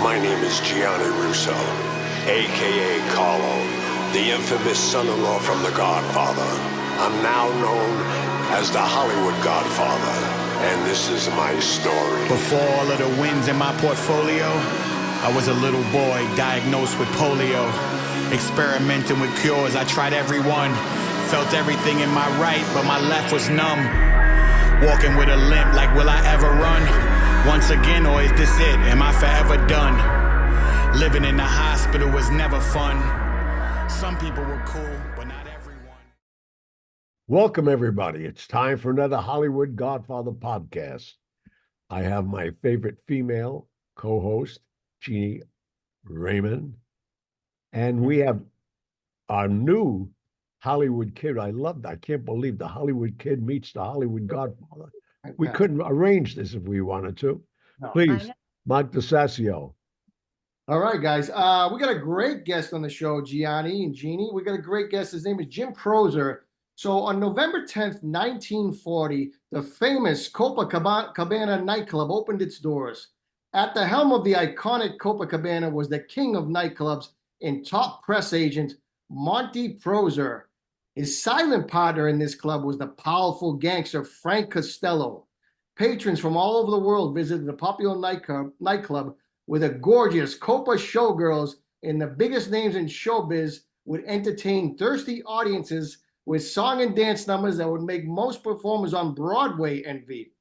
My name is Gianni Russo, a.k.a. Carlo, the infamous son-in-law from The Godfather. I'm now known as the Hollywood Godfather, and this is my story. Before all of the wins in my portfolio, I was a little boy diagnosed with polio. Experimenting with cures, I tried every one. Felt everything in my right, but my left was numb. Walking with a limp, like will I ever run? Once again, or is this it? Am I forever done? Living in the hospital was never fun. Some people were cool, but not everyone. Welcome, everybody. It's time for another Hollywood Godfather podcast. I have my favorite female co-host, Jeannie Raymond, and we have our new Hollywood kid. I can't believe the Hollywood kid meets the Hollywood Godfather. We couldn't arrange this if we wanted to. No. Please, Mike DeSasio. All right, guys. We got a great guest on the show, Gianni and Jeannie. We got a great guest. His name is Jim Proser. So on November 10th, 1940, the famous Copacabana nightclub opened its doors. At the helm of the iconic Copacabana was the king of nightclubs and top press agent, Monty Proser. His silent partner in this club was the powerful gangster Frank Costello. Patrons from all over the world visited the popular nightclub where the gorgeous Copa showgirls and the biggest names in showbiz would entertain thirsty audiences with song and dance numbers that would make most performers on Broadway envy.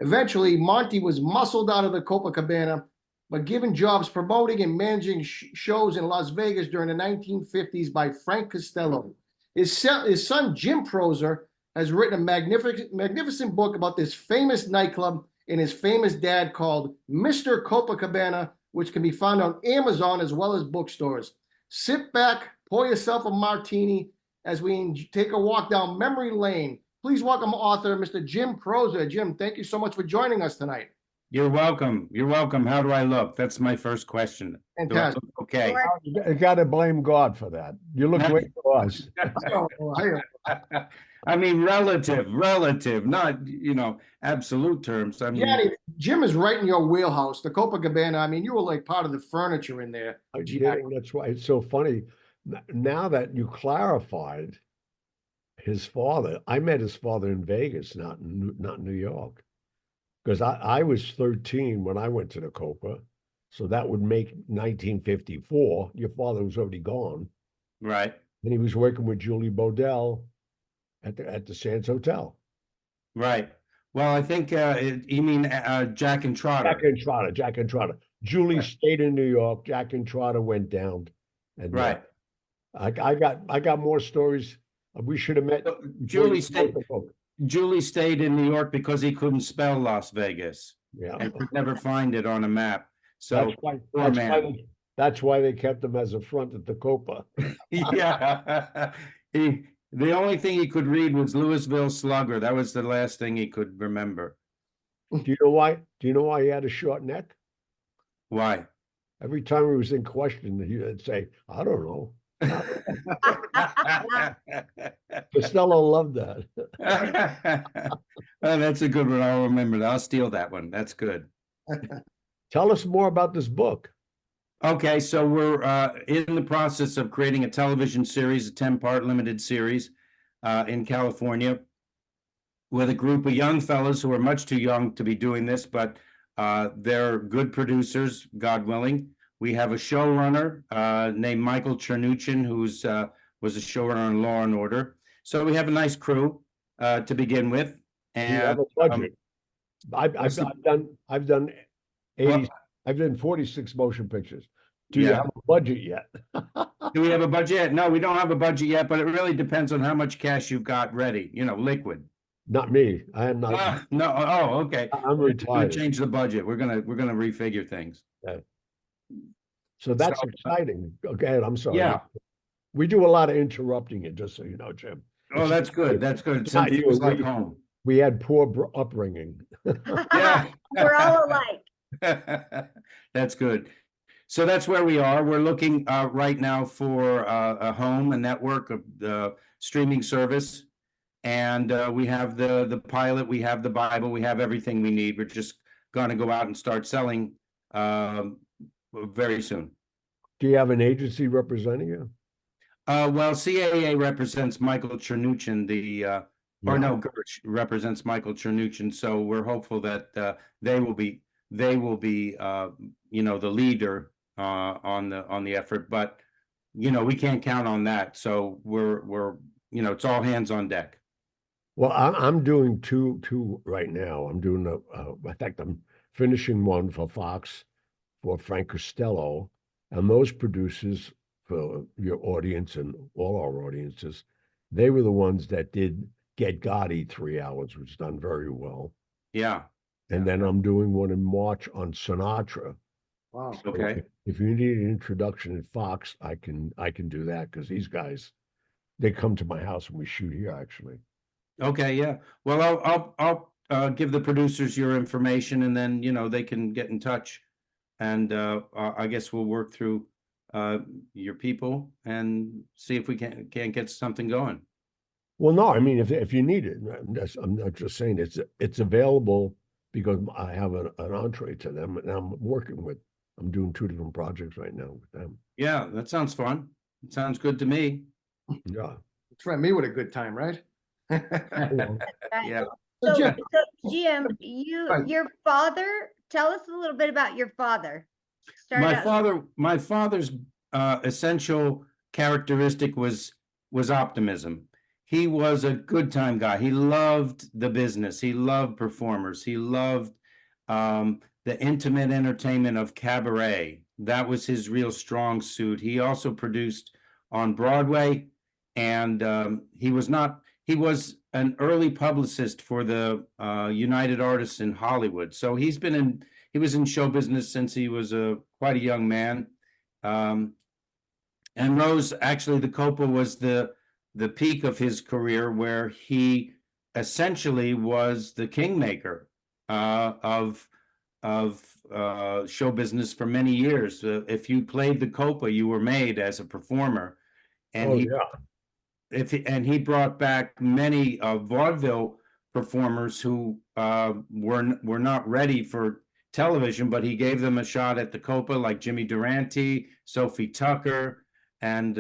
Eventually, Monty was muscled out of the Copacabana, but given jobs promoting and managing shows in Las Vegas during the 1950s by Frank Costello. His son, Jim Proser, has written a magnificent book about this famous nightclub and his famous dad called Mr. Copacabana, which can be found on Amazon as well as bookstores. Sit back, pour yourself a martini as we take a walk down memory lane. Please welcome author Mr. Jim Proser. Jim, thank you so much for joining us tonight. You're welcome. You're welcome. How do I look? That's my first question. Fantastic. Do I look okay. You got to blame God for that. You look great to us. I mean, relative, not, absolute terms. I mean, Yeah, Jim is right in your wheelhouse. The Copacabana, I mean, you were like part of the furniture in there. That's why it's so funny. Now that you clarified his father, I met his father in Vegas, not in New York. Because I was 13 when I went to the Copa. So that would make 1954. Your father was already gone. right. And he was working with Julie Bodell at the Sands Hotel. Right. Well, I think you mean Jack and Trotter. Jack and Trotter. Julie stayed in New York. Jack and Trotter went down. And Right. I got more stories. We should have met. Julie stayed in New York because he couldn't spell Las Vegas. Yeah. And could never find it on a map. So that's why they kept him as a front at the Copa. yeah. The only thing he could read was Louisville Slugger. That was the last thing he could remember. Do you know why? Do you know why he had a short neck? Why? Every time he was in question, he'd say, I don't know. Costello loved that. Oh, that's a good one. I'll remember that. I'll steal that one. That's good. Tell us more about this book. Okay, so we're in the process of creating a television series, a 10-part limited series in California with a group of young fellows who are much too young to be doing this, but they're good producers, God willing. We have a showrunner named Michael Chernuchin, who's was a showrunner on Law and Order. So we have a nice crew to begin with. And you have a budget. I've done 80. Well, I've done 46 motion pictures. Do you Yeah. have a budget yet? Do we have a budget yet? No, we don't have a budget yet, but it really depends on how much cash you've got ready, liquid. Not me. I am not. No, oh, okay. I'm We're gonna retired. change the budget. We're gonna refigure things. So that's So, exciting. Okay, I'm sorry. Yeah. We do a lot of interrupting it, just so you know, Jim. Oh, that's good. That's good. It's not Some you, feels like we- home. We had poor upbringing. Yeah. We're all alike. That's good. So that's where we are. We're looking right now for a home, a network, of streaming service. And we have the pilot, we have the Bible, we have everything we need. We're just going to go out and start selling very soon. Do you have an agency representing you? Well, CAA represents Michael Chernuchin, or no, Gersh represents Michael Chernuchin. So we're hopeful that they will be the leader on the effort. But we can't count on that. So we're it's all hands on deck. Well, I'm doing two right now. I'm doing in fact, I'm finishing one for Fox for Frank Costello, and those producers for your audience and all our audiences, they were the ones that did Get Gotti 3 hours, which is done very well. Yeah. And then I'm doing one in March on Sinatra. Wow. So Okay. if you need an introduction at Fox, I can do that because these guys, they come to my house and we shoot here actually. Okay, yeah. Well, I'll give the producers your information, and then they can get in touch, and I guess we'll work through your people and see if we can't get something going. Well, no, I mean if you need it, I'm not just saying it's available because I have an entree to them, and I'm doing 2 different projects right now with them. Yeah, that sounds fun. It sounds good to me. Yeah. Threaten me with a good time, right? Well, Yeah. So, So, Jim, Jim, Right. your father, tell us a little bit about your father. Start My father's essential characteristic was optimism. He was a good time guy. He loved the business. He loved performers. He loved the intimate entertainment of cabaret. That was his real strong suit. He also produced on Broadway, and he was an early publicist for the United Artists in Hollywood. So he was in show business since he was quite a young man. And Rose, actually, the Copa was the peak of his career, where he essentially was the kingmaker of show business for many years. If you played the Copa, you were made as a performer, and he brought back many vaudeville performers who were not ready for television, but he gave them a shot at the Copa, like Jimmy Durante, Sophie Tucker, and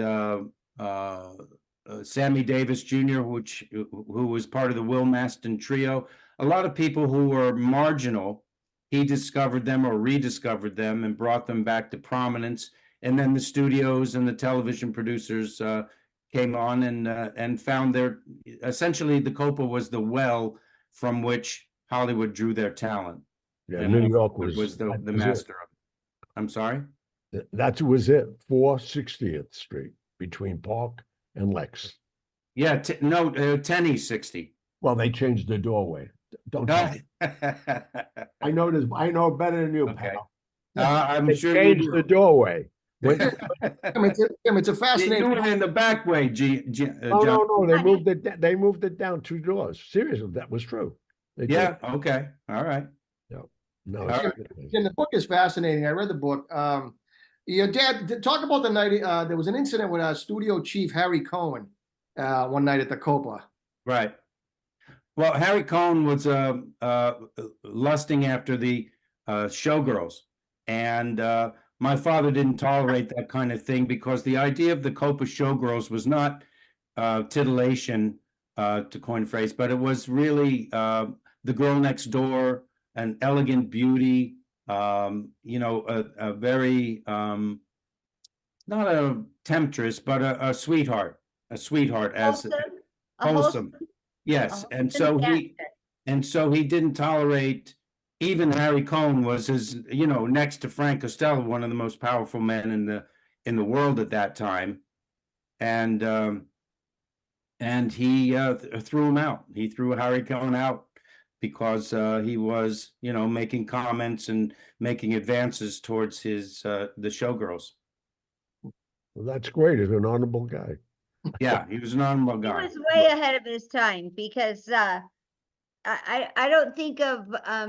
Sammy Davis Jr., who was part of the Will Maston trio. A lot of people who were marginal, he discovered them or rediscovered them and brought them back to prominence. And then the studios and the television producers came on and found essentially the Copa was the well from which Hollywood drew their talent. yeah, And New York was the master of it. I'm sorry? That was it. 460th Street between Park and Lex. Yeah, 10 East 60. Well, they changed the doorway. Don't tell me. I know this. I know better than you, Okay. pal. I'm They sure changed the doorway. When, It's a fascinating. You were in the back way, no, John. no, they moved it. They moved it down 2 doors. Seriously, that was true. They did. Yeah, okay, all right. No, All it's- right. Jim, the book is fascinating. I read the book. Your dad, talk about the night. There was an incident with studio chief Harry Cohen one night at the Copa. Right. Well, Harry Cohn was lusting after the showgirls, and my father didn't tolerate that kind of thing, because the idea of the Copa showgirls was not titillation, to coin a phrase, but it was really the girl next door, an elegant beauty, a very not a temptress, but a sweetheart, as wholesome. Yes, and so he didn't tolerate. Even Harry Cohn was next to Frank Costello, one of the most powerful men in the world at that time, and he threw him out. He threw Harry Cohn out because he was making comments and making advances towards the showgirls. well, that's great. He's an honorable guy. Yeah, he was an honorable He guy. was way ahead of his time, because I don't think of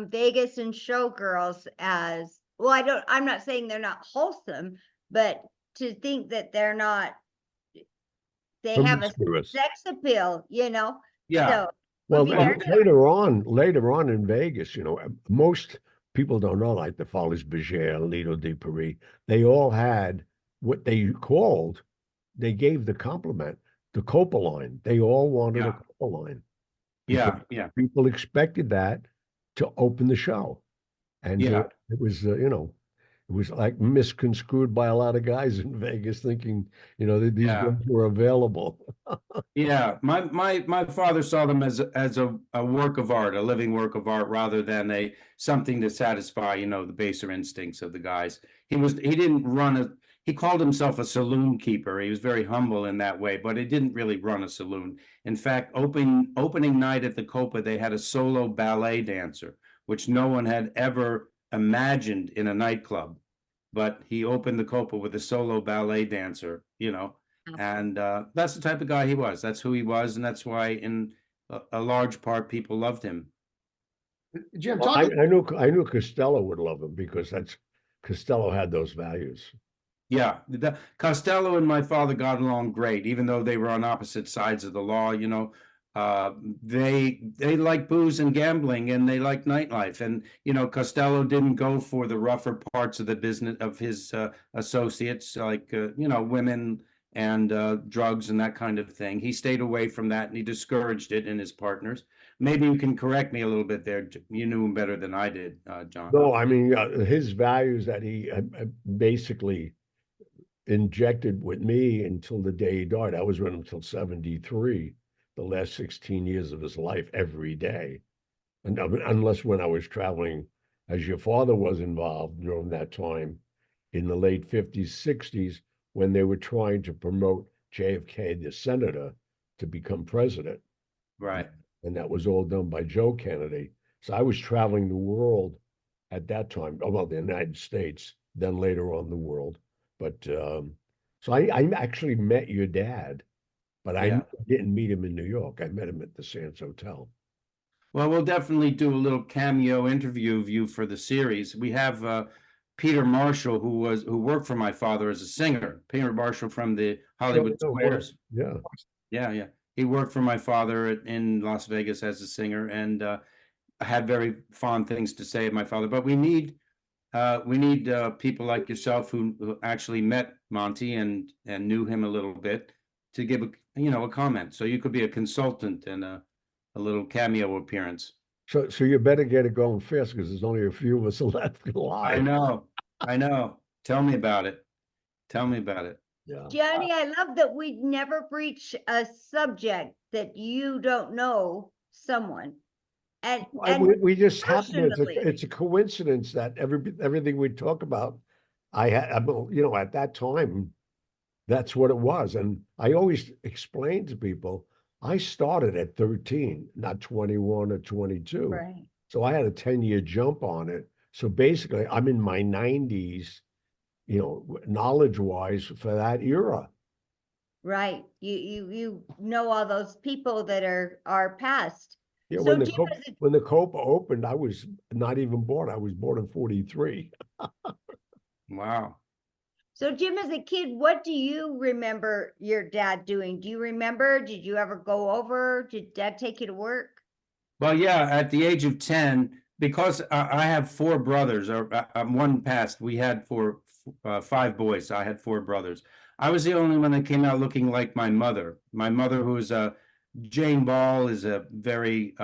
Vegas and showgirls as well. I'm not saying they're not wholesome, but to think that they're not, they have a Promiscuous. sex appeal, Yeah. So Well, would be very- later on in Vegas, most people don't know, like the Folies Bergère, Lido di Paris, they all had what they called, they gave the compliment, the Copa line. They all wanted a Yeah. Copa line because Yeah. people expected that to open the show. And Yeah. it was, it was like misconstrued by a lot of guys in Vegas thinking, these Yeah. guys were available. Yeah, my father saw them as a work of art, a living work of art, rather than a something to satisfy, the baser instincts of the guys. He didn't run a he called himself a saloon keeper. He was very humble in that way, but he didn't really run a saloon. In fact, opening night at the Copa, they had a solo ballet dancer, which no one had ever imagined in a nightclub. But he opened the Copa with a solo ballet dancer, and that's the type of guy he was. That's who he was, and that's why, in a large part, people loved him. Jim, Well, talk. I knew Costello would love him because Costello had those values. Yeah, Costello and my father got along great, even though they were on opposite sides of the law. They like booze and gambling, and they like nightlife. And Costello didn't go for the rougher parts of the business of his associates, like women and drugs and that kind of thing. He stayed away from that, and he discouraged it in his partners. Maybe you can correct me a little bit there. You knew him better than I did, John. No, I mean, his values that he basically injected with me until the day he died. I was with him until 73, the last 16 years of his life, every day. And unless when I was traveling, as your father was involved during that time in the late 50s, 60s, when they were trying to promote JFK, the senator, to become president. Right. And that was all done by Joe Kennedy. So I was traveling the world at that time, well, the United States, then later on the world. But so I actually met your dad, but I didn't meet him in New York. I met him at the Sands Hotel. Well, we'll definitely do a little cameo interview of you for the series. We have Peter Marshall, who worked for my father as a singer. Peter Marshall from the Hollywood Squares. Yeah. Yeah. He worked for my father in Las Vegas as a singer, and had very fond things to say of my father. But we need people like yourself who actually met Monty and knew him a little bit to give a comment. So you could be a consultant and a little cameo appearance. So you better get it going fast because there's only a few of us left alive. I know. Tell me about it. Yeah. Gianni, I love that we never breach a subject that you don't know someone. And we just happen. personally. It's a coincidence that everything we talk about, at that time, that's what it was. And I always explain to people, I started at 13, not 21 or 22. Right. So I had a 10-year jump on it. So basically, I'm in my 90s, knowledge-wise for that era. Right. You know all those people that are past. Yeah, So when the Copa opened, I was not even born. I was born in 43. Wow. So Jim, as a kid, what do you remember your dad doing? Do you remember? Did you ever go over? Did Dad take you to work? Well, yeah, at the age of 10, because I have four brothers, or one passed, we had five boys. I had four brothers. I was the only one that came out looking like my mother. My mother, who is Jane Ball, is a very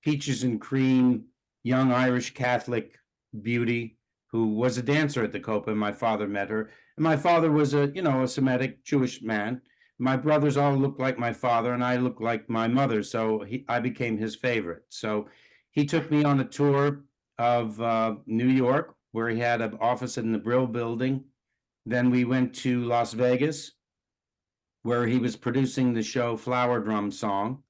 peaches and cream, young Irish Catholic beauty who was a dancer at the Copa, and my father met her. And my father was a Semitic Jewish man. My brothers all looked like my father, and I looked like my mother, so I became his favorite. So he took me on a tour of New York, where he had an office in the Brill Building. Then we went to Las Vegas, where he was producing the show Flower Drum Song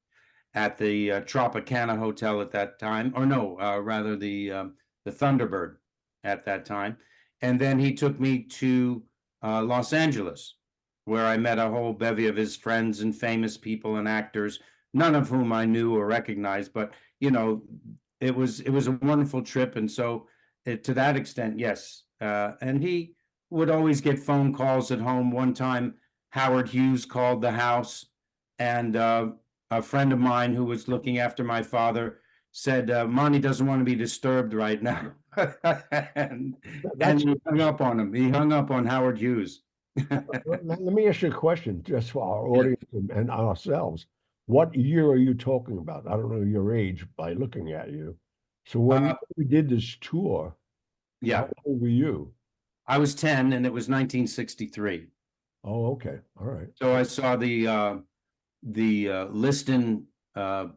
at the Tropicana Hotel at that time, or no, rather the Thunderbird at that time. And then he took me to Los Angeles, where I met a whole bevy of his friends and famous people and actors, none of whom I knew or recognized, but it was a wonderful trip. And so to that extent, yes. And he would always get phone calls at home. One time, Howard Hughes called the house, and a friend of mine who was looking after my father said, Monty doesn't want to be disturbed right now. and That's he hung up on him. He hung up on Howard Hughes. let me ask you a question just for our audience and ourselves. What year are you talking about? I don't know your age by looking at you. So when Uh, we did this tour, yeah, how old were you? I was 10 and it was 1963. Oh, okay. All right. So I saw the Liston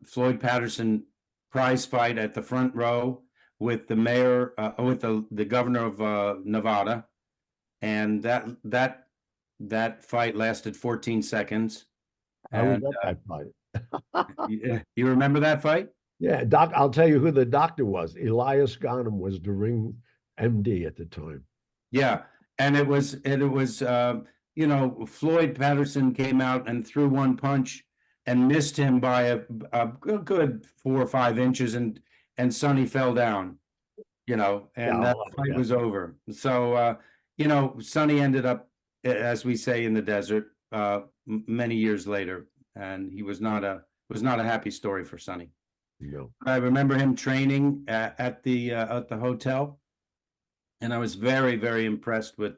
Floyd Patterson prize fight at the front row with the mayor, with the governor of Nevada, and that fight lasted 14 seconds. I was And at that fight. you remember that fight? Yeah, doc, I'll tell you who the doctor was. Elias Ghanem was the ring MD at the time. Yeah, and it was Floyd Patterson came out and threw one punch and missed him by a good 4 or 5 inches, and Sonny fell down, and Yeah, that fight yeah. was over. So Sonny ended up, as we say in the desert, many years later, and he was not a happy story for Sonny. No. I remember him training at the hotel, and I was very, very impressed with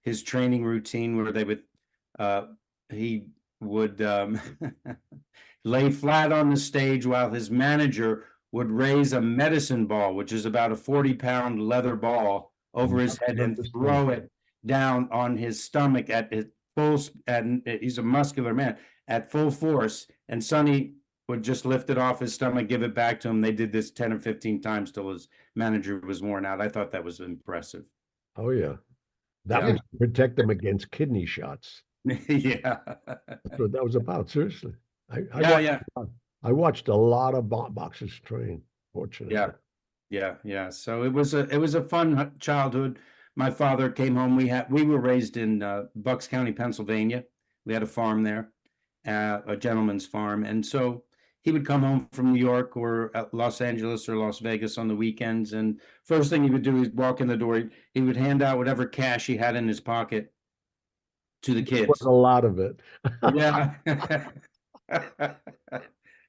his training routine, where he would lay flat on the stage while his manager would raise a medicine ball, which is about a 40-pound leather ball, over his head and throw it down on his stomach at his full, and he's a muscular man, at full force, and Sonny would just lift it off his stomach, give it back to him. They did this 10 or 15 times till his manager was worn out. I thought that was impressive. Oh, yeah. That Yeah. was to protect them against kidney shots. Yeah. That's what that was about, seriously. I Yeah, watched, yeah. I watched a lot of boxers train, fortunately. Yeah. So it was a fun childhood. My father came home. We were raised in Bucks County, Pennsylvania. We had a farm there, a gentleman's farm, and so he would come home from New York or Los Angeles or Las Vegas on the weekends, and first thing he would do is walk in the door. He would hand out whatever cash he had in his pocket to the There was kids. a lot of it. Yeah.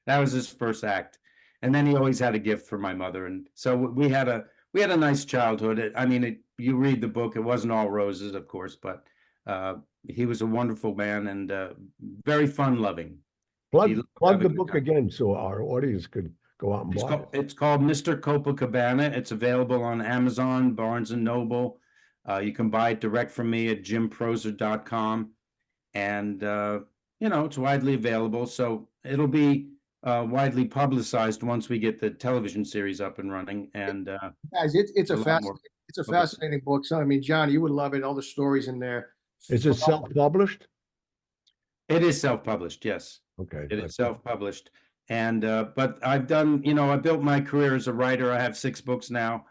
That was his first act. And then he always had a gift for my mother. And so we had a nice childhood. I mean, you read the book, it wasn't all roses, of course, but he was a wonderful man and very fun loving. Plug the book again so our audience could go out and buy it. It's called Mr. Copacabana. It's available on Amazon, Barnes and Noble. You can buy it direct from me at jimproser.com. And it's widely available, so it'll be widely publicized once we get the television series up and running. And Guys, it's a lot fascinating book. So I mean, John, you would love it. All the stories in there. Is it self-published? It is self-published, yes. Okay. It is self-published. And but I've done, I built my career as a writer. I have 6 books now,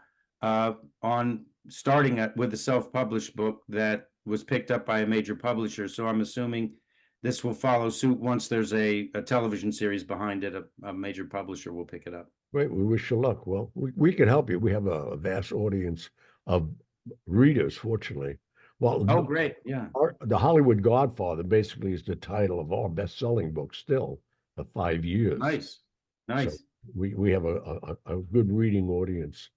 starting with a self-published book that was picked up by a major publisher. So I'm assuming this will follow suit once there's a television series behind it. A major publisher will pick it up. Great. We wish you luck. Well, we can help you. We have a vast audience of readers, fortunately. Well, Oh, great. Yeah. The Hollywood Godfather basically is the title of our best-selling book still for 5 years. Nice. So we have a good reading audience.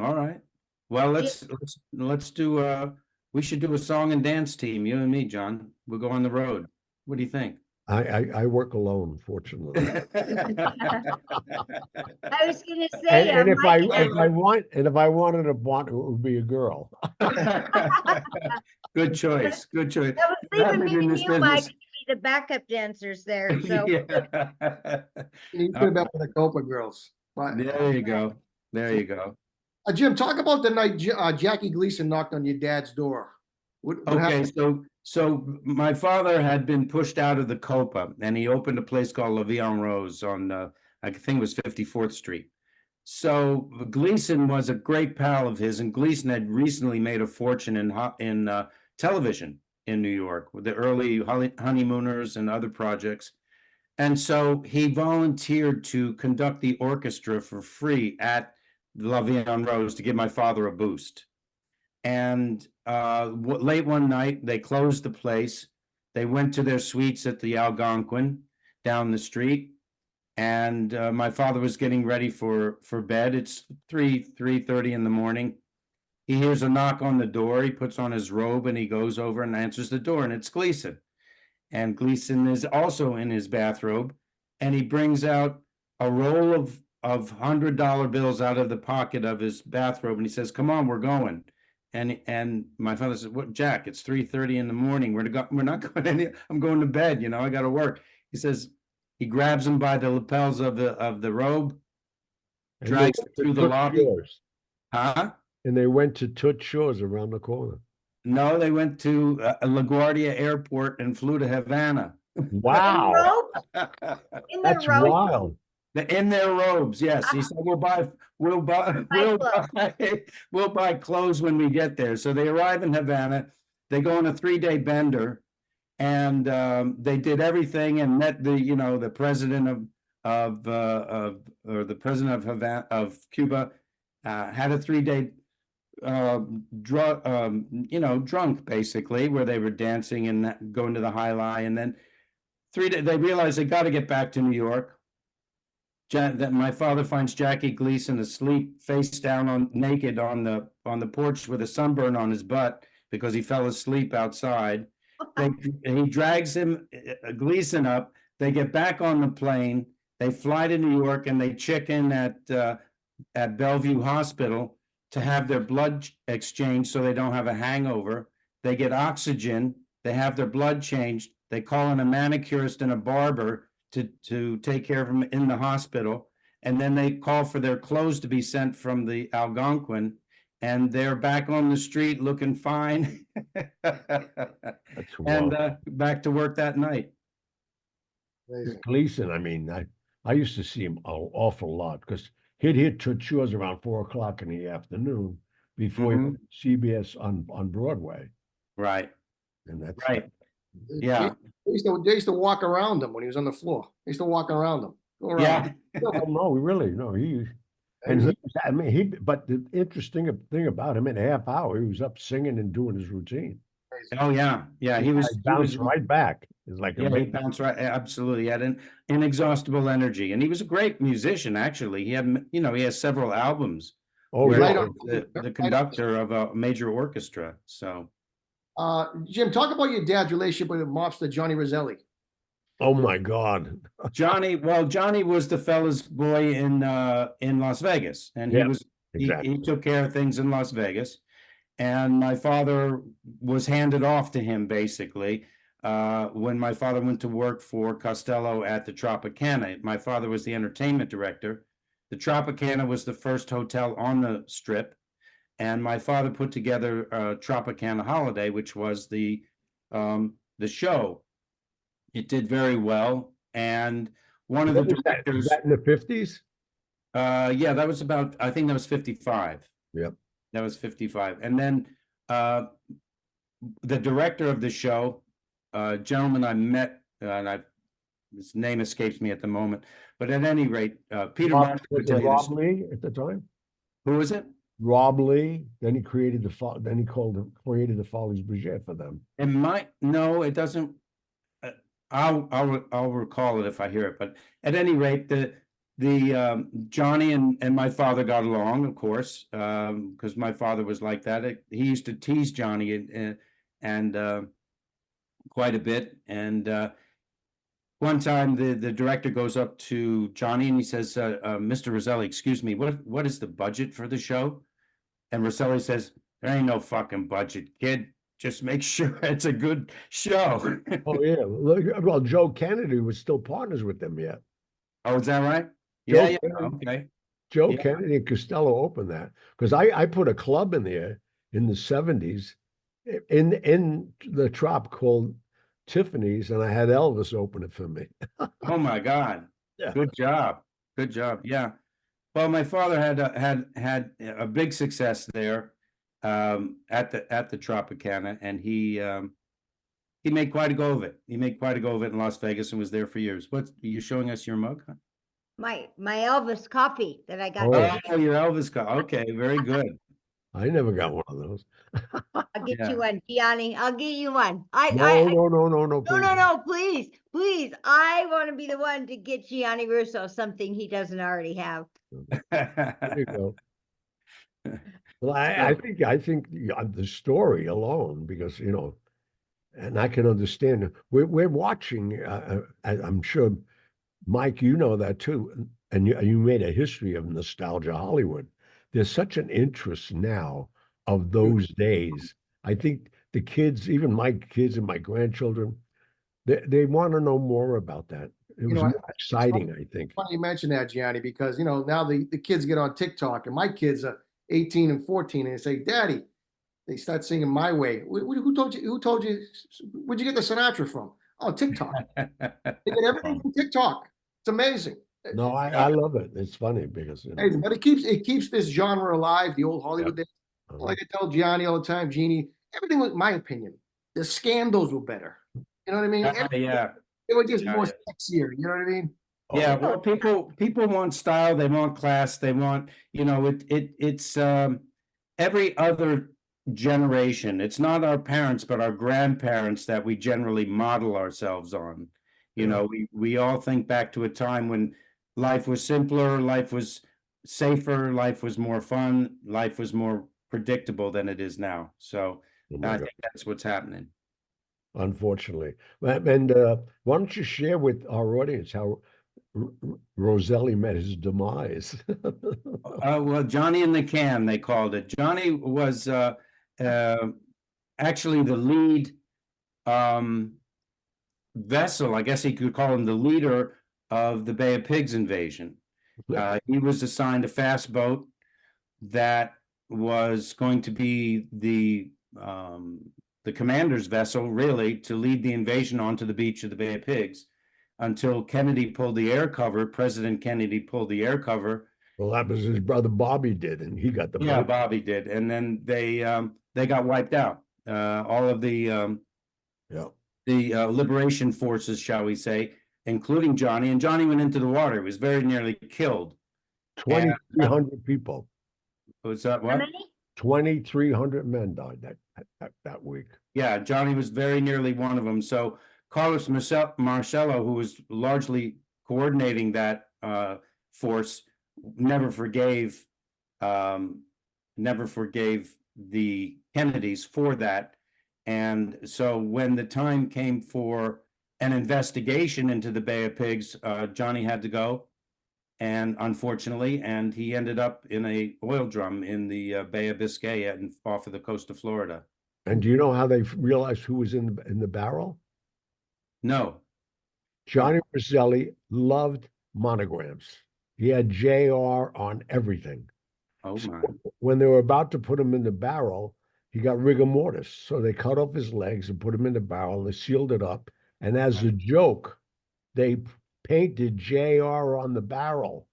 All right. Well, let's do we should do a song and dance team, you and me, John. We'll go on the road. What do you think? I work alone, fortunately. I was gonna say, And if Mike if I wanted a bond, it would be a girl. Good choice. Good choice. that was leaving Happy me in and this you, Mike, business. to be the backup dancers there. So Yeah. You could have been with the Copa girls. But, There you go. There you go. Jim, talk about the night Jackie Gleason knocked on your dad's door. What Okay, happened? so my father had been pushed out of the Copa, and he opened a place called La Vie en Rose on I think it was 54th Street. So Gleason was a great pal of his, and Gleason had recently made a fortune in television in New York with the early Honeymooners and other projects. And so he volunteered to conduct the orchestra for free at La Vie en Rose to give my father a boost. And late one night, they closed the place. They went to their suites at the Algonquin down the street, And my father was getting ready for bed. It's 3:30 in the morning. He hears a knock on the door. He puts on his robe and he goes over and answers the door, and it's Gleason. And Gleason is also in his bathrobe, and he brings out a roll of $100 bills out of the pocket of his bathrobe, and he says, "Come on, we're going." And my father says, "What, Jack? It's 3:30 in the morning. We're not going any. I'm going to bed. You know, I got to work." He says, he grabs him by the lapels of the robe, And drags they him through the took lobby. yours. Huh? And they went to Toots Shores around the corner. No, they went to LaGuardia Airport and flew to Havana. Wow, In their that's robe? wild. In their robes, yes. He said, we'll buy we'll buy clothes when we get there. So they arrive in Havana. They go on a 3-day bender, and they did everything and met the president or the president of Havana, of Cuba, had a 3-day drunk basically, where they were dancing and going to the High Lie, and then 3 days they realized they got to get back to New York. That my father finds Jackie Gleason asleep, face down, naked on the porch with a sunburn on his butt because he fell asleep outside. He drags him, Gleason, up. They get back on the plane. They fly to New York, and they check in at Bellevue Hospital to have their blood exchanged so they don't have a hangover. They get oxygen. They have their blood changed. They call in a manicurist and a barber to take care of them in the hospital, and then they call for their clothes to be sent from the Algonquin, and they're back on the street looking fine. That's And wild. back to work that night. Gleason, I mean, I used to see him an awful lot because he'd hit Toots Shores around 4 o'clock in the afternoon before he went to CBS on Broadway. Right. And that's Right. Yeah. They used to walk around him when he was on the floor. They used to walk around him. Go around. Yeah. Oh, no, really, no, but the interesting thing about him, in a half hour, he was up singing and doing his routine. Oh yeah. Yeah. He Bounced right back. It's like he bounced right. Absolutely. He had an inexhaustible energy, and he was a great musician. Actually, he has several albums. Oh, where yeah. he was the conductor of a major orchestra. So, Jim, talk about your dad's relationship with mobster Johnny Roselli. Oh my God. Johnny was the fella's boy in Las Vegas, and Yeah, he took care of things in Las Vegas, and my father was handed off to him basically when my father went to work for Costello at the Tropicana. My father was the entertainment director. The Tropicana was the first hotel on the Strip, and my father put together Tropicana Holiday, which was the show. It did very well, and one of the directors. Was that in the 50s? Yeah, that was about. I think that was 55. Yep. That was 55, and then the director of the show, gentleman I met, and his name escapes me at the moment, but at any rate, Peter Martin would tell you this. Rob Lee at the time? Who was it? Rob Lee. Then he created created the Folies Bergère for them. No, it doesn't. I'll recall it if I hear it. But at any rate, the Johnny and my father got along, of course, because my father was like that. He used to tease Johnny and quite a bit. And one time the director goes up to Johnny and he says, "Mr. Roselli, excuse me, what is the budget for the show?" And Roselli says, "There ain't no fucking budget, kid. Just make sure it's a good show." Oh yeah. Well, Joe Kennedy was still partners with them yet. Oh, is that right? Joe Yeah. Kennedy, Okay. Joe Yeah. Kennedy and Costello opened that because I put a club in there in the 70s in the Trop called Tiffany's, and I had Elvis open it for me. Oh my God. Yeah. Good job. Good job. Yeah. Well, my father had a big success there at the Tropicana, and he made quite a go of it. He made quite a go of it in Las Vegas and was there for years. What, are you showing us your mug? Huh? My Elvis coffee that I got. Oh, your Elvis cup. Okay, very good. I never got one of those. I'll get Yeah. you one, Gianni. I'll get you one. No, please. No, please, please. I want to be the one to get Gianni Russo something he doesn't already have. There you go. Well, I think the story alone, because and I can understand. We're watching. I'm sure, Mike, you know that too, and you made a history of nostalgia Hollywood. There's such an interest now of those days. I think the kids, even my kids and my grandchildren, they want to know more about that. It You was know, more it's exciting, I think. funny you mention that, Gianni, because now the kids get on TikTok, and my kids are 18 and 14, and they say, "Daddy," they start singing "My Way." Who told you? Who told you? Where'd you get the Sinatra from? Oh, TikTok. They get everything from TikTok. It's amazing. No, I love it. It's funny because Amazing. But it keeps this genre alive, the old Hollywood days. Like I tell Gianni all the time, Jeannie, everything was my opinion. The scandals were better. You know what I mean? Yeah. They were just Yeah, more yeah. sexier. You know what I mean? Yeah, well, people want style, they want class, they want, it's every other generation. It's not our parents, but our grandparents that we generally model ourselves on. Yeah. We all think back to a time when life was simpler, life was safer, life was more fun, life was more predictable than it is now. So Oh my I God. think that's what's happening. Unfortunately. And why don't you share with our audience how Roselli met his demise? Well, Johnny in the Can, they called it. Johnny was actually the lead vessel, I guess he could call him the leader of the Bay of Pigs invasion. He was assigned a fast boat that was going to be the commander's vessel, really, to lead the invasion onto the beach of the Bay of Pigs until Kennedy pulled the air cover. President Kennedy pulled the air cover. Well, that was his brother Bobby did, and he got the Yeah, boat. Bobby did, and then they got wiped out. All of Yeah. the liberation forces, shall we say, including Johnny, and Johnny went into the water. He was very nearly killed. 2,300 people. Was that How what? many? 2,300 men died that week. Yeah, Johnny was very nearly one of them. So Carlos Marcello, who was largely coordinating that force, never forgave the Kennedys for that. And so when the time came for an investigation into the Bay of Pigs, Johnny had to go. And unfortunately, he ended up in a oil drum in the Bay of Biscay and off of the coast of Florida. And do you know how they realized who was in the barrel? No. Johnny Roselli loved monograms. He had JR on everything. Oh So my. when they were about to put him in the barrel, he got rigor mortis. So they cut off his legs and put him in the barrel. They sealed it up. And as a joke, they painted JR on the barrel.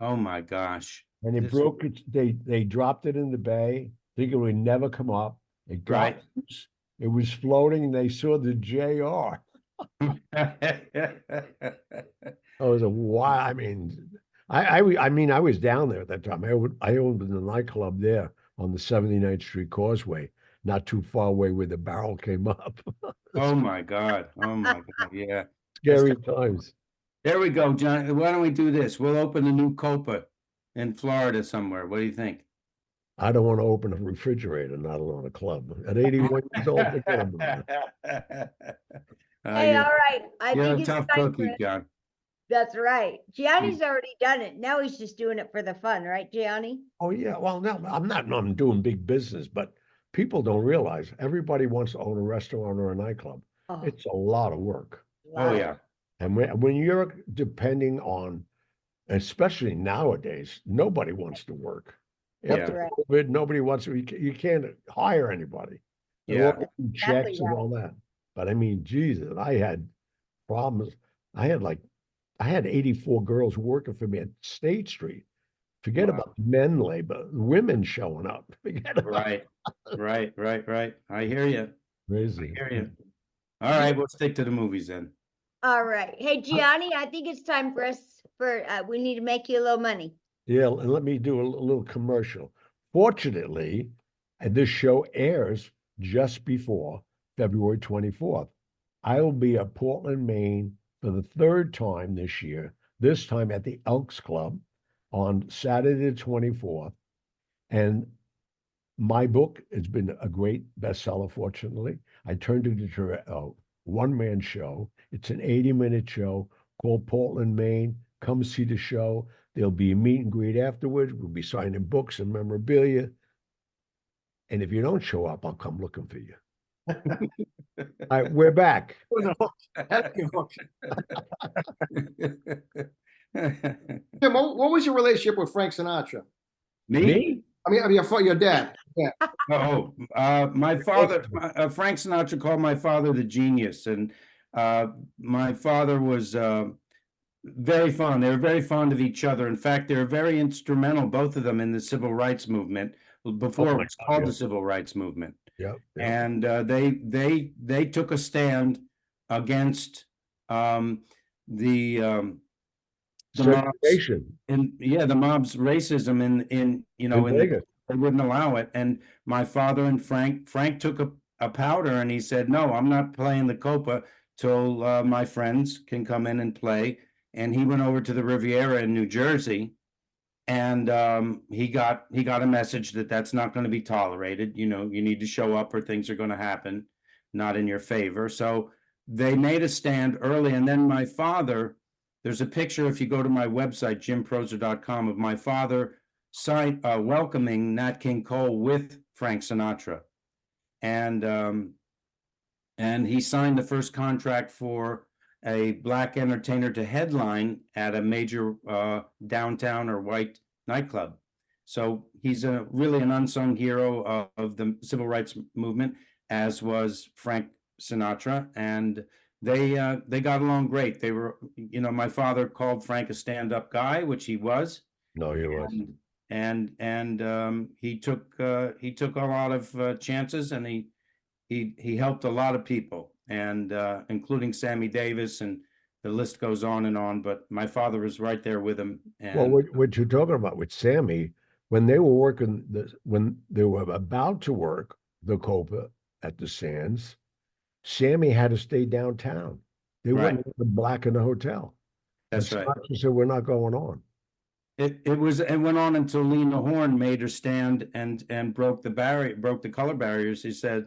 Oh my gosh. And it broke it. They dropped it in the bay, thinking it would never come up. It got Right. loose. It was floating, and they saw the JR. Oh, it was a wild. I mean, I was down there at that time. I owned the nightclub there on the 79th Street Causeway, not too far away where the barrel came up. Oh my God. Oh my God. Yeah. Scary times. There we go, John. Why don't we do this? We'll open a new Copa in Florida somewhere. What do you think? I don't want to open a refrigerator, not alone a club. At 81 years old, forget about it. Hey, all right. I You're think a it's tough time cookie, for John. That's right. Gianni's already done it. Now he's just doing it for the fun, right, Gianni? Oh yeah, well, no, I'm doing big business, but people don't realize everybody wants to own a restaurant or a nightclub. Oh, It's a lot of work. Oh wow. yeah. And when you're depending on, especially nowadays, nobody wants to work. After Right. COVID, nobody wants to. You can't hire anybody. They're Yeah. all getting Exactly checks and right. all that. But I mean, Jesus, I had problems. I had 84 girls working for me at State Street. Forget Wow. about men labor, women showing up. Forget about Right. I hear you. crazy. I hear you. All right, we'll stick to the movies then. All right. Hey, Gianni, I think it's time for us we need to make you a little money. Yeah, and let me do a little commercial. Fortunately, And this show airs just before February 24th. I will be at Portland, Maine for the third time this year, this time at the Elks Club on Saturday the 24th. And my book has been a great bestseller, fortunately. I turned it into a one-man show. It's an 80-minute show called Portland, Maine. Come see the show. There'll be a meet and greet afterwards. We'll be signing books and memorabilia. And if you don't show up, I'll come looking for you. All right, we're back. Jim, what was your relationship with Frank Sinatra? Me? I mean, your dad. Yeah. My father, Frank Sinatra called my father the genius, and my father was very fond. They were very fond of each other. In fact, they were very instrumental, both of them, in the civil rights movement before it was called the civil rights movement. Yeah. And they took a stand against the mob's, the mob's racism in they wouldn't allow it. And my father and Frank took a powder, and he said, no, I'm not playing the Copa till my friends can come in and play. And he went over to the Riviera in New Jersey, and he got a message that that's not going to be tolerated. You need to show up or things are going to happen not in your favor. So they made a stand early. And then my father, there's a picture, if you go to my website, jimproser.com, of my father welcoming Nat King Cole with Frank Sinatra. And he signed the first contract for a black entertainer to headline at a major downtown or white nightclub. So he's really an unsung hero of the civil rights movement, as was Frank Sinatra. And they got along great. They were, my father called Frank a stand-up guy, which he was. No, he wasn't. And he took a lot of chances, and he helped a lot of people, and including Sammy Davis, and the list goes on and on. But my father was right there with him. And well, what you're talking about with Sammy, when they were working when they were about to work the Copa at the Sands, Sammy had to stay downtown. They wouldn't let the black in the hotel. That's right. She said, we're not going on. It went on until Lena Horne made her stand and broke the color barriers. He said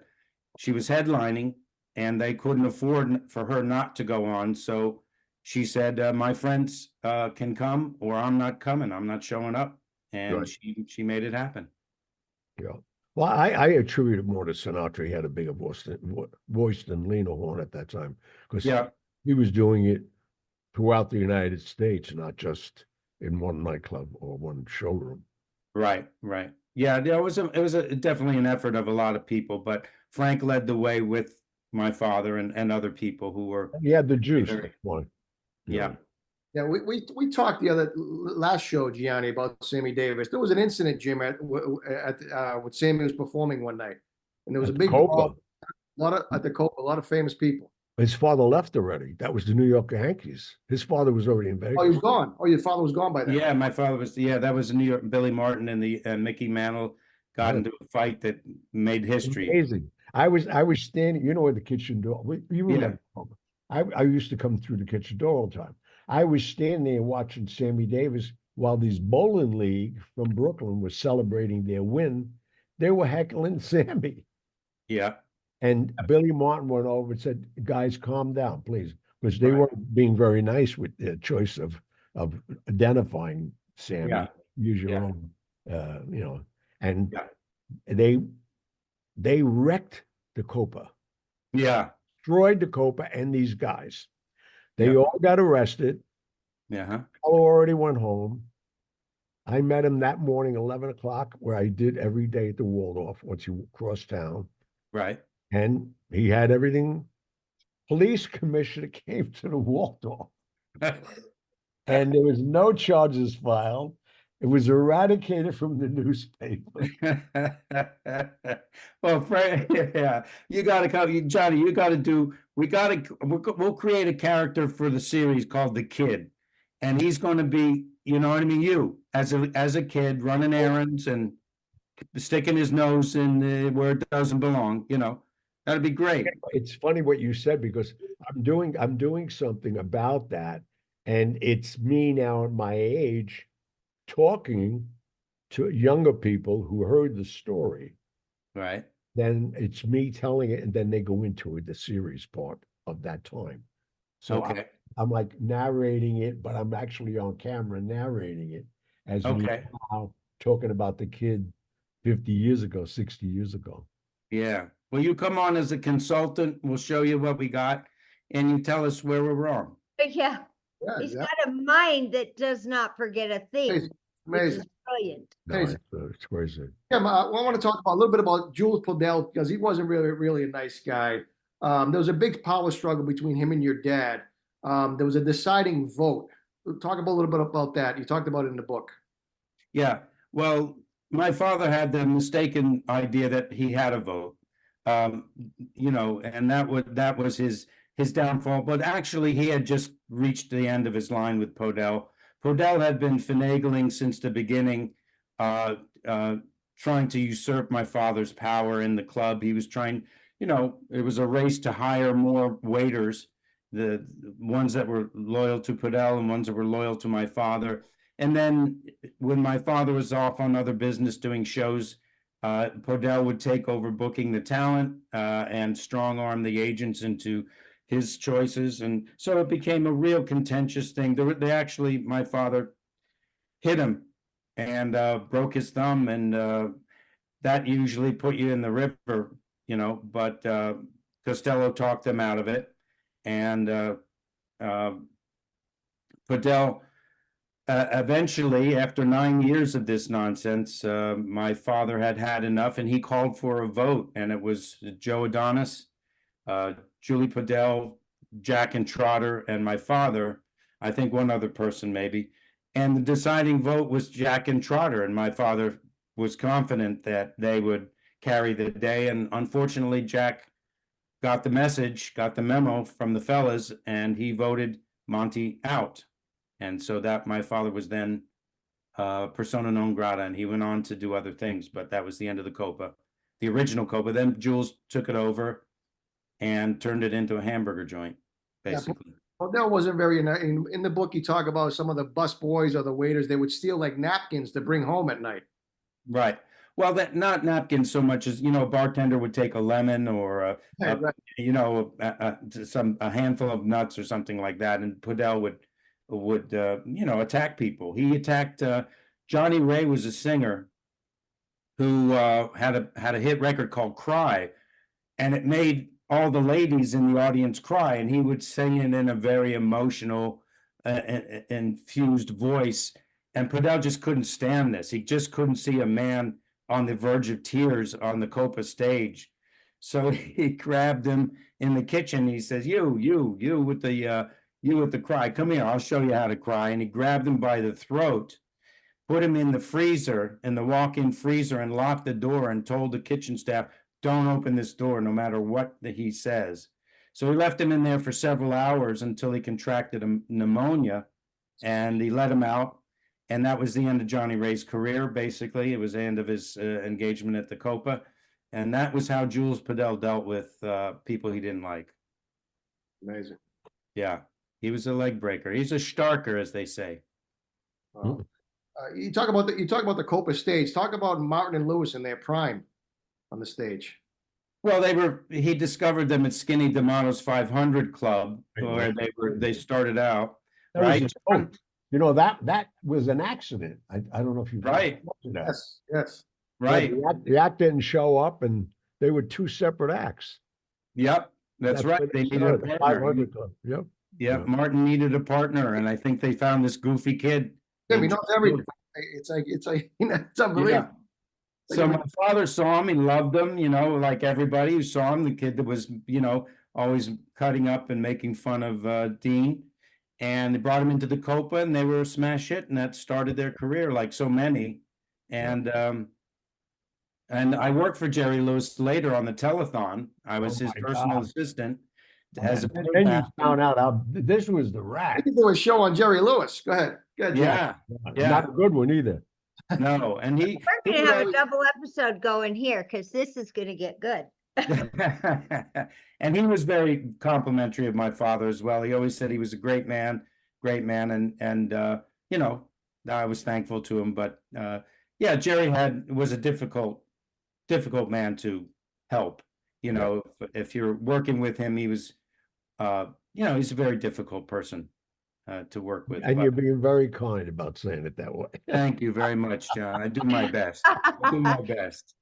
she was headlining and they couldn't afford for her not to go on. So she said, my friends can come, or I'm not coming. I'm not showing up. And she made it happen. Yeah. Well, I attribute it more to Sinatra. He had a bigger voice than Lena Horne at that time, because he was doing it throughout the United States, not just in one nightclub or one showroom. Right. Yeah, it was definitely an effort of a lot of people, but Frank led the way with my father and other people who were. He had the juice. One. Yeah. Yeah, we talked the last show, Gianni, about Sammy Davis. There was an incident, Jim, at when Sammy was performing one night, and there was a big brawl. At the Copa, a lot of famous people. His father left already. That was the New York Yankees. His father was already in Vegas. Oh, he was gone. Oh, your father was gone by then. Yeah, my father was. Yeah, that was New York. Billy Martin and Mickey Mantle got into a fight that made history. Amazing. I was standing. At the kitchen door. You remember? I used to come through the kitchen door all the time. I was standing there watching Sammy Davis while these bowling league from Brooklyn was celebrating their win. They were heckling Sammy. Yeah. And Billy Martin went over and said, guys, calm down, please. Because they weren't being very nice with their choice of identifying Sammy. Yeah. Use your own, and they wrecked the Copa. Yeah. Destroyed the Copa and these guys. They all got arrested. Yeah. All already went home. I met him that morning, 11 o'clock, where I did every day at the Waldorf once you cross town. Right. And he had everything. Police commissioner came to the Waldorf. And there was no charges filed. It was eradicated from the newspaper. Well, Frank, you got to come, Johnny. We'll create a character for the series called the Kid, and he's going to be, you know what I mean. You as a kid running errands and sticking his nose in where it doesn't belong, that'd be great. It's funny what you said because I'm doing something about that, and it's me now at my age talking to younger people who heard the story. Right. Then it's me telling it, and then they go into it, the series part of that time. So Okay. I'm like narrating it, but I'm actually on camera narrating it as me Okay. now talking about the kid 50 years ago, 60 years ago. Yeah. Well, you come on as a consultant. We'll show you what we got, and you tell us where we're wrong. Yeah, Yeah, he's yeah. got a mind that does not forget a thing, Amazing. which Amazing. is brilliant. No, Amazing. it's crazy. Yeah, I want to talk about a little bit about Jules Podell because he wasn't really a nice guy. There was a big power struggle between him and your dad. There was a deciding vote. Talk a little bit about that. You talked about it in the book. Yeah. Well, my father had the mistaken idea that he had a vote, and that was his downfall. But actually, he had just reached the end of his line with Podell. Podell had been finagling since the beginning, trying to usurp my father's power in the club. He was trying, it was a race to hire more waiters, the ones that were loyal to Podell and ones that were loyal to my father. And then when my father was off on other business doing shows, Podell would take over booking the talent and strong arm the agents into his choices. And so it became a real contentious thing. My father hit him and broke his thumb, and that usually put you in the river, but Costello talked them out of it. And Podell, eventually, after 9 years of this nonsense, my father had enough, and he called for a vote, and it was Joe Adonis, Julie Podell, Jack and Trotter, and my father, I think one other person maybe. And the deciding vote was Jack and Trotter, and my father was confident that they would carry the day. And unfortunately, Jack got the message, got the memo from the fellas, and he voted Monty out. And so that my father was then persona non grata, and he went on to do other things, but that was the end of the Copa, the original Copa. Then Jules took it over and turned it into a hamburger joint, basically. Podell wasn't very in the book. You talk about some of the bus boys or the waiters. They would steal like napkins to bring home at night. Right. Well, that not napkins so much as, a bartender would take a lemon or a handful of nuts or something like that, and Podell would attack people. He attacked Johnny Ray was a singer who had a hit record called Cry, and it made all the ladies in the audience cry, and he would sing it in a very emotional infused voice, and Podell just couldn't stand this. He just couldn't see a man on the verge of tears on the Copa stage. So he grabbed him in the kitchen. He says, you with the cry, come here, I'll show you how to cry. And he grabbed him by the throat, put him in the freezer, in the walk-in freezer, and locked the door and told the kitchen staff, don't open this door no matter what he says. So he left him in there for several hours until he contracted a pneumonia, and he let him out. And that was the end of Johnny Ray's career, basically. It was the end of his engagement at the Copa. And that was how Jules Podell dealt with people he didn't like. Amazing. Yeah, he was a leg breaker. He's a starker, as they say. You talk about the Copa stage. Talk about Martin and Lewis in their prime on the stage. Well, he discovered them at Skinny D'Amato's 500 Club, where they started out, right? That was an accident. I don't know if you've right. That. Yes. Right. The act didn't show up, and they were two separate acts. Yep, that's right. They needed a partner. 500 Club. Yep. Yeah, Martin needed a partner, and I think they found this goofy kid. Yeah, he knows everything. It's unbelievable. Yeah. So my father saw him, he loved him, like everybody who saw him, the kid that was, always cutting up and making fun of Dean. And they brought him into the Copa, and they were a smash hit, and that started their career like so many. And I worked for Jerry Lewis later on the telethon. I was his personal assistant. And then you found out how this was the rat. He could do a show on Jerry Lewis. Go ahead. Yeah. Not a good one either. No, and he We're he gonna have a always- double episode going here, because this is gonna get good. and he was very complimentary of my father as well. He always said he was a great man, and you know, I was thankful to him. But yeah, Jerry was a difficult man to help. You know, if you're working with him, he was, you know, he's a very difficult person to work with. And But you're being very kind about saying it that way. thank you very much, John. I do my best. I do my best.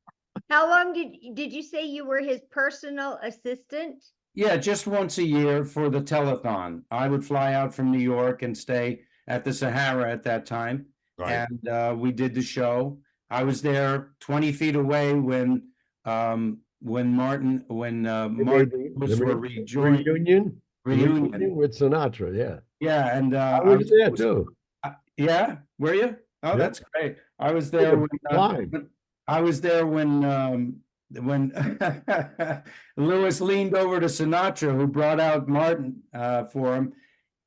How long did you say you were his personal assistant? Yeah, just once a year for the telethon. I would fly out from New York and stay at the Sahara at that time. Right. And we did the show. I was there 20 feet away when Martin was for Reunion reunion. with Sinatra. Yeah. Yeah, and I was there too. Yeah, were you? Oh, Yeah. that's great. I was there when Fine. I was there when Lewis leaned over to Sinatra, who brought out Martin for him,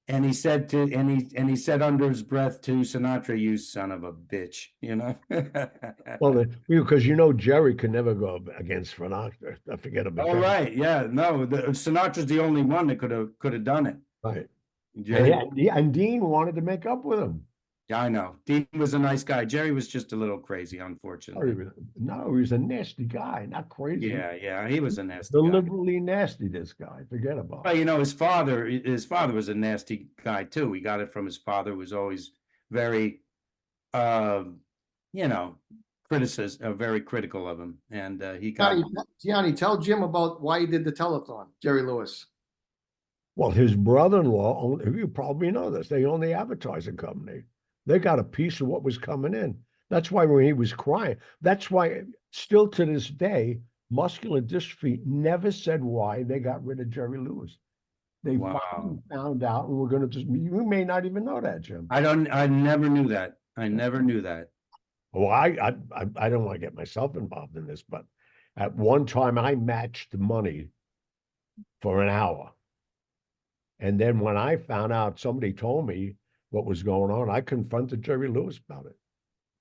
and he said he said under his breath to Sinatra, "You son of a bitch," you know. Well, because you know Jerry could never go against Sinatra. I forget about All that. right, yeah, no, Sinatra's the only one that could have done it. Right. Jerry, And Dean wanted to make up with him. yeah, I know. Dean was a nice guy. Jerry was just a little crazy, unfortunately. No, he was a nasty guy, not crazy. Yeah, he was a nasty guy. Deliberately nasty, this guy. Forget about Well, it. you know, his father was a nasty guy too. He got it from his father, who was always very, you know, very critical of him. And he got. Gianni, tell Jim about why he did the telethon, Jerry Lewis. Well, his brother-in-law, you probably know this, they own the advertising company. They got a piece of what was coming in. That's why when he was crying, that's why still to this day, Muscular Dystrophy never said why they got rid of Jerry Lewis. They finally found out, and we're going to you may not even know that, Jim. I never knew that. I never knew that. Well, I don't want to get myself involved in this, but at one time I matched money for an hour. And then when I found out, somebody told me what was going on, I confronted Jerry Lewis about it.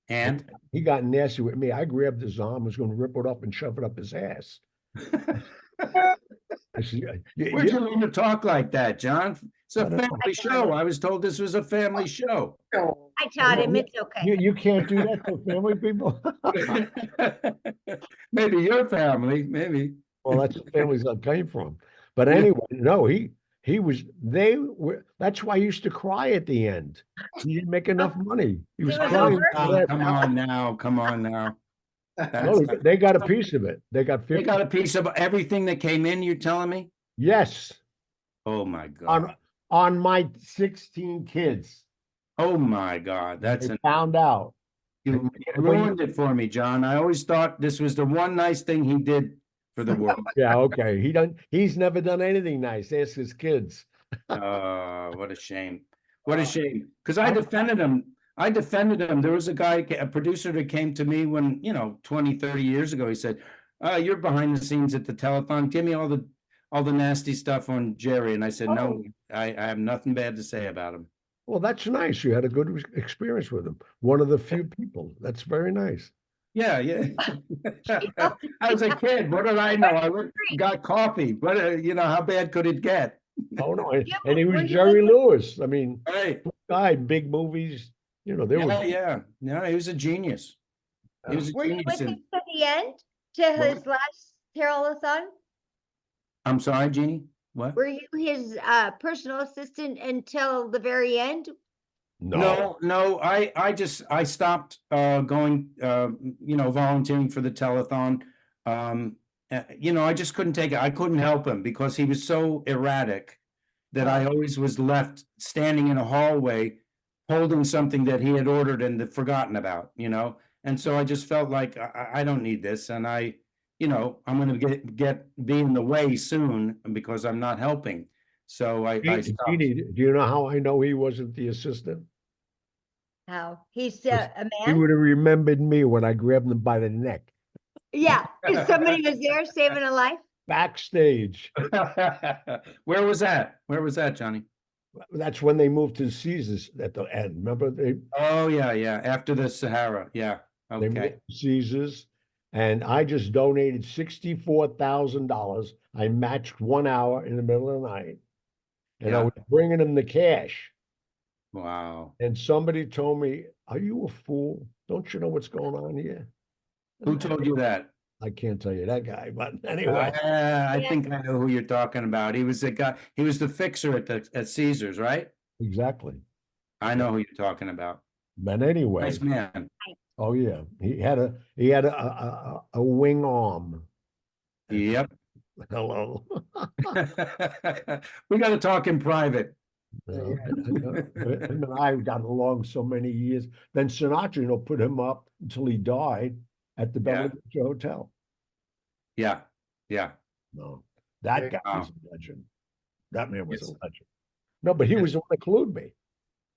And he got nasty with me. I grabbed his arm, was going to rip it up and shove it up his ass. I said, where'd you learn to talk like that, John? It's a family show. I was told this was a family show. I taught him it's okay. You can't do that to family people. Maybe your family, maybe. Well, that's the families I came from. But anyway, no, that's why he used to cry at the end. He didn't make enough money. He was crying. Oh, come on now. No, they got a piece of it. They got 50. They got a piece of everything that came in, you're telling me? Yes. Oh my God. On my 16 kids. Oh my God. They found out. You ruined it for me, John. I always thought this was the one nice thing he did for the world. Yeah, okay. He's never done anything nice. Ask his kids. What a shame. What a shame. Because I defended him. There was a producer that came to me when, 20, 30 years ago. He said, you're behind the scenes at the telethon. Give me all the nasty stuff on Jerry. And I said, no, I have nothing bad to say about him. Well, that's nice. You had a good experience with him. One of the few people. That's very nice. Yeah. I was a kid. What did I know? I got coffee. But how bad could it get? Oh no, and he was Jerry Lewis. I mean, right. Guy, big movies. He was a genius. He was a genius. Was it to the end, to his last telethon? I'm sorry, Jeannie. What? Were you his personal assistant until the very end? No. I stopped going, volunteering for the telethon. I just couldn't take it. I couldn't help him because he was so erratic that I always was left standing in a hallway holding something that he had ordered and had forgotten about, And so I just felt like I don't need this. And I'm going to be in the way soon because I'm not helping. So I stopped. Do you know how I know he wasn't the assistant? How? He's a man? He would have remembered me when I grabbed him by the neck. Yeah, if somebody was there saving a life. Backstage. Where was that? Where was that, Johnny? That's when they moved to Caesars at the end. Remember Oh, yeah, yeah. After the Sahara. Yeah. they moved Okay. to Caesars, and I just donated $64,000. I matched 1 hour in the middle of the night, and I Yeah. was bringing them the cash. Wow. And somebody told me, "Are you a fool? Don't you know what's going on here?" Who And told you that? I can't tell you that guy, but anyway, I Yeah. think I know who you're talking about. He was the guy, he was the fixer at Caesars, right? exactly. I know who you're talking about. But anyway, Nice man. oh yeah, he had a wing arm. Yep. Hello. We got to talk in private. Him and I got along so many years. Then Sinatra, put him up until he died at the Beverly Yeah. Hills Hotel. Yeah. Yeah. No, that guy Wow. was a legend. That man was a Yes. legend. No, but he was the one that clued me.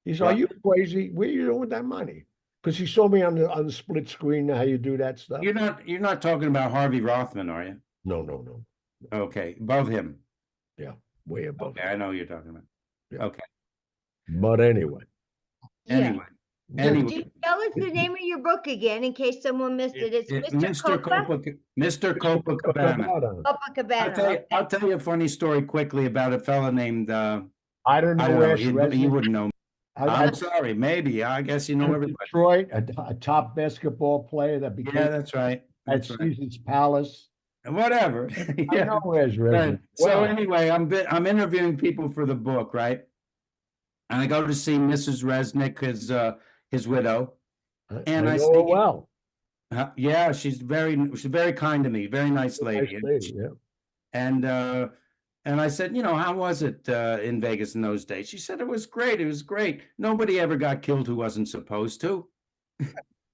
He said, "Are Yeah. you crazy? What are you doing with that money?" Because he saw me on the split screen, how you do that stuff. You're not talking about Harvey Rothman, are you? No, no, no. Okay. Above him. Yeah, way above. Okay. I know who you're talking about. Yeah. Okay. But anyway, Yeah. Anyway. So Anyway. do tell us the name of your book again in case someone missed it. It's Mr. Mr. Copa. Mr. Copacabana. Copacabana. I'll tell you a funny story quickly about a fella named I don't I know don't where know, she you wouldn't know. I I'm sorry, maybe. I guess you know everybody. Detroit, a top basketball player that became Yeah, that's right. at That's right. Caesar's Palace. Whatever. I Yeah. know where's Right. Reggie. So Well, anyway, I'm interviewing people for the book, right? And I go to see Mrs. Resnick, his widow, and I I know her speak. well. Yeah, she's very kind to me, very nice lady. Nice lady, yeah. And I said, how was it in Vegas in those days? She said it was great. It was great. Nobody ever got killed who wasn't supposed to.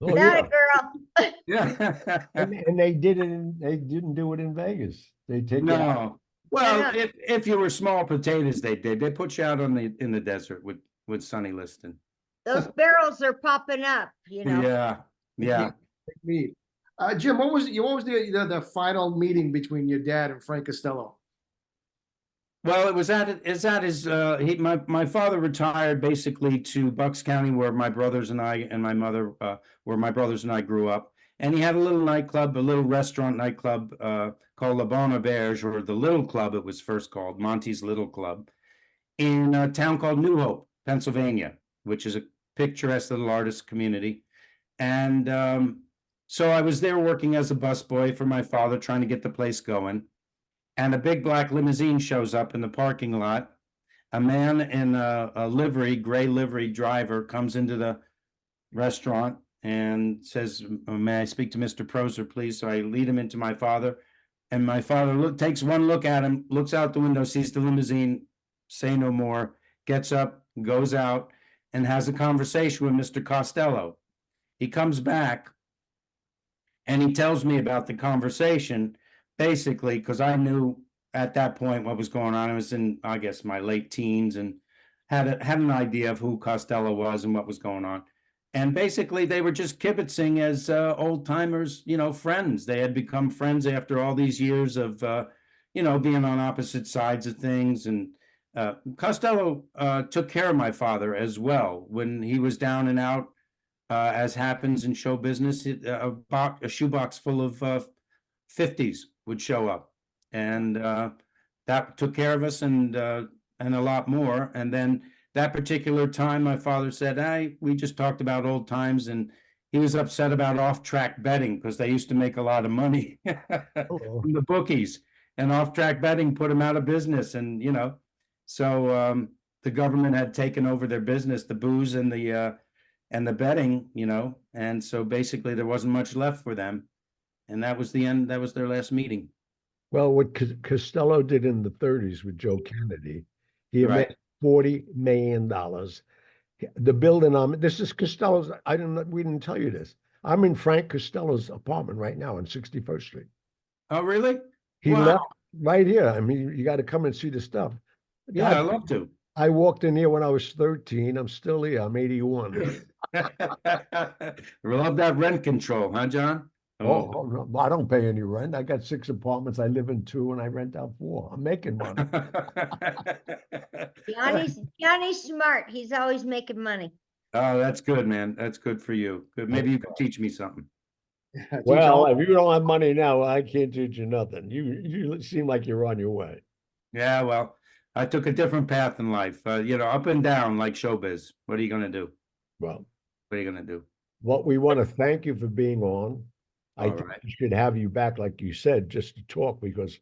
Oh That yeah. a girl. Yeah. And they didn't do it in Vegas. They take you out. No. Well, Yeah. if you were small potatoes, they did. They put you out in the desert with Sonny Liston. Those barrels are popping up, Yeah. Yeah. Neat. Jim, what was the final meeting between your dad and Frank Costello? Well, it was at his my father retired basically to Bucks County where my brothers and I and my mother where my brothers and I grew up. And he had a little nightclub, a little restaurant nightclub called La Bonne Auberge, or the Little Club, it was first called, Monty's Little Club, in a town called New Hope, Pennsylvania, which is a picturesque little artist community. And so I was there working as a busboy for my father, trying to get the place going. And a big black limousine shows up in the parking lot. A man in a livery, gray livery driver, comes into the restaurant and says, "May I speak to Mr. Proser, please?" So I lead him into my father. And my father takes one look at him, looks out the window, sees the limousine, say no more, gets up, goes out, and has a conversation with Mr. Costello. He comes back and he tells me about the conversation, basically, because I knew at that point what was going on. I was in, I guess, my late teens and had an idea of who Costello was and what was going on. And basically, they were just kibitzing as old timers, friends. They had become friends after all these years of, being on opposite sides of things. And Costello took care of my father as well when he was down and out, as happens in show business. A shoebox full of 50s would show up, and that took care of us and a lot more. And then that particular time, my father said, "Hey, we just talked about old times," and he was upset about off-track betting because they used to make a lot of money from the bookies, and off-track betting put them out of business. And so the government had taken over their business, the booze and the betting, and so basically there wasn't much left for them. And that was the end. That was their last meeting. Well, what Costello did in the 30s with Joe Kennedy, he Right. amassed $40 million. The building this is Costello's. We didn't tell you this. I'm in Frank Costello's apartment right now on 61st Street. Oh, really? He Wow. left right here. I mean, you got to come and see the stuff. Yeah, I love to. I walked in here when I was 13. I'm still here. I'm 81. Love that rent control, huh, John? Oh, no, I don't pay any rent. I got 6 apartments. I live in 2 and I rent out 4. I'm making money. Gianni's smart. He's always making money. Oh, that's good, man. That's good for you. Good. Maybe you could teach me something. Well, if you don't have money now, I can't teach you nothing. You seem like you're on your way. Yeah, well, I took a different path in life. Up and down like showbiz. What are you gonna do? Well, What are you gonna do? what we want to thank you for being on. I All think right. we should have you back, like you said, just to talk, because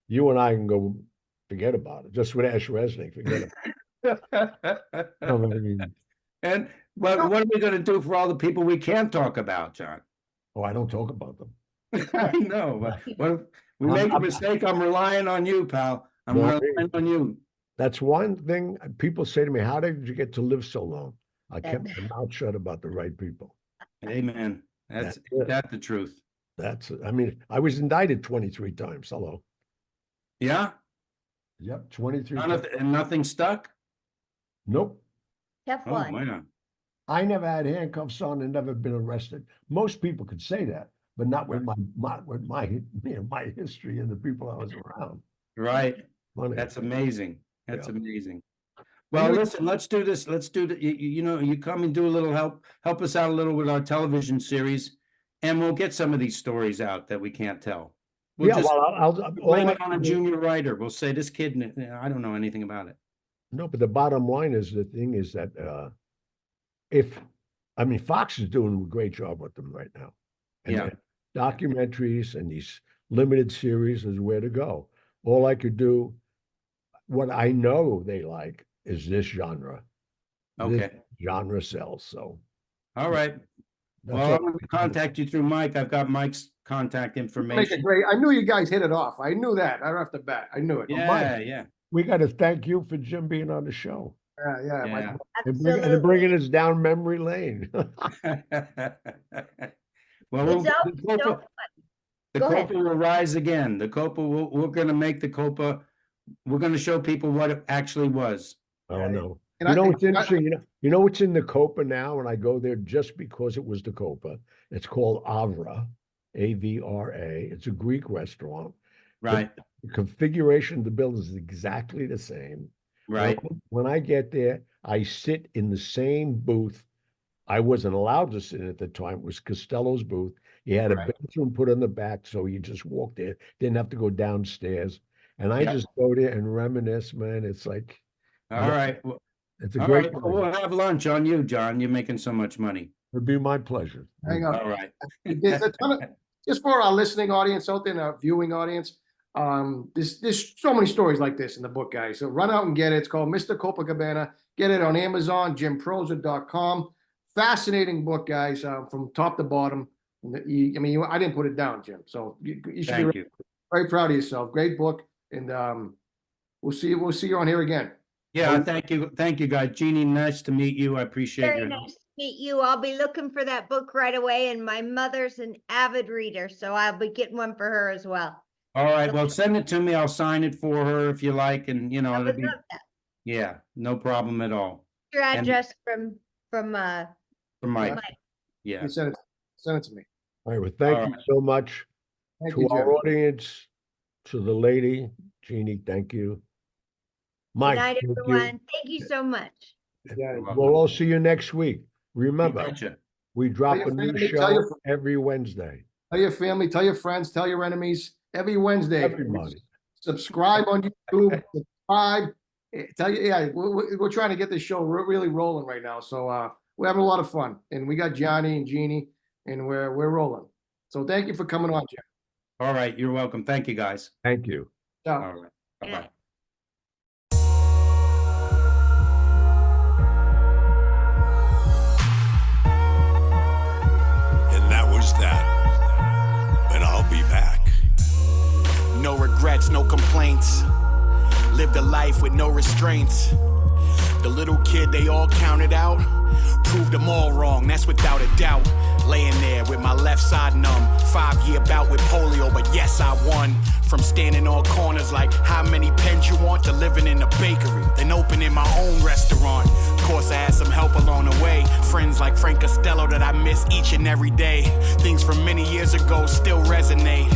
you and I can go forget about it. Just with Ash Resnick, forget about it. I mean, And what are we gonna do for all the people we can't talk about, John? oh, I don't talk about them. I know, but what if we make a mistake? I'm relying on you, pal. I'm No, relying on you. That's one thing people say to me, how did you get to live so long? I kept my mouth shut about the right people. Amen. That's it. the truth. I mean, I was indicted 23 times. Hello. Yeah? Yep, 23 times. And nothing stuck? Nope. Tough Oh, one. man. I never had handcuffs on and never been arrested. Most people could say that, but not with my history and the people I was around. Right. Funny. That's amazing. That's Yeah. amazing. Well, listen, let's do this. Let's do the, you come and do a little help us out a little with our television series, and we'll get some of these stories out that we can't tell. We'll just I'll blame it on a junior writer. We'll say this kid, I don't know anything about it. No, but the bottom line is the thing is that Fox is doing a great job with them right now. And Yeah. documentaries and these limited series is where to go. All I could do, what I know they like is this genre. Okay. This genre sells. So All right. Well, I'm going to contact you through Mike. I've got Mike's contact information. I knew you guys hit it off. I knew that right off the bat. I knew it. Yeah. We got to thank you for Jim being on the show. Yeah. And bringing us down memory lane. Well, It's always so fun. the Go ahead. Copa will rise again. The Copa, we're going to make the Copa. We're going to show people what it actually was. Oh no! And You know what's interesting? You know what's in the Copa now? When I go there, just because it was the Copa, it's called Avra, A-V-R-A. It's a Greek restaurant. Right. The configuration of the building is exactly the same. Right. When I get there, I sit in the same booth. I wasn't allowed to sit at the time. It was Costello's booth. He had a bathroom put on the back, so you just walked there. Didn't have to go downstairs. And I just go there and reminisce, man. It's like, All right. Well, it's a all great. right. We'll have lunch on you, John. You're making so much money. It'd be my pleasure. Hang on. All right. There's a ton of, just for our listening audience out there and our viewing audience, there's so many stories like this in the book, guys. So run out and get it. It's called Mr. Copacabana. Get it on Amazon, jimproser.com. Fascinating book, guys, from top to bottom. I didn't put it down, Jim. So you should Thank be you. very proud of yourself. Great book, and we'll see you on here again. Yeah, thank you. Thank you, guys. Jeannie, nice to meet you. I appreciate Very your nice to meet you. I'll be looking for that book right away, and my mother's an avid reader, so I'll be getting one for her as well. All right. Well, send it to me. I'll sign it for her if you like. And, I it'll would be, love that. yeah, no problem at all. Your And- address from For Mike. Mike. Yeah. You send it to me. All right. Well, thank you so much Thank to you, our Jim. audience, to the lady, Jeannie. Thank you. Mike, Good night, thank you. everyone. Thank you so much. Yeah. We'll all see you next week. You Remember, betcha. we drop Tell a your new family, tell your show every Wednesday. Tell your family, tell your friends, tell your enemies every Wednesday. Everybody. Subscribe on YouTube. Subscribe. Tell you, we're trying to get this show really rolling right now. So we're having a lot of fun, and we got Gianni and Jeannie, and we're rolling. So thank you for coming on, Jim. All right. You're welcome. Thank you, guys. Thank you. Ciao. All right. Good Bye-bye. night. And that was that. But I'll be back. No regrets, no complaints. Lived a life with no restraints. The little kid they all counted out proved them all wrong, that's without a doubt. laying there with my left side numb. 5-year bout with polio, but yes, I won. From standing on corners like how many pens you want to living in a bakery, then opening my own restaurant. Of course, I had some help along the way. Friends like Frank Costello that I miss each and every day. Things from many years ago still resonate.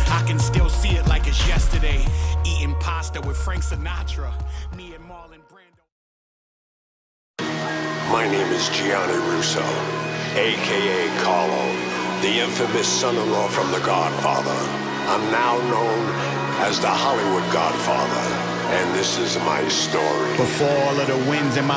I can still see it like it's yesterday. Eating pasta with Frank Sinatra. Me and Marlon Brando. My name is Gianni Russo, a.k.a. Gallo, the infamous son-in-law from The Godfather. I'm now known as the Hollywood Godfather, and this is my story. Before all of the wins in my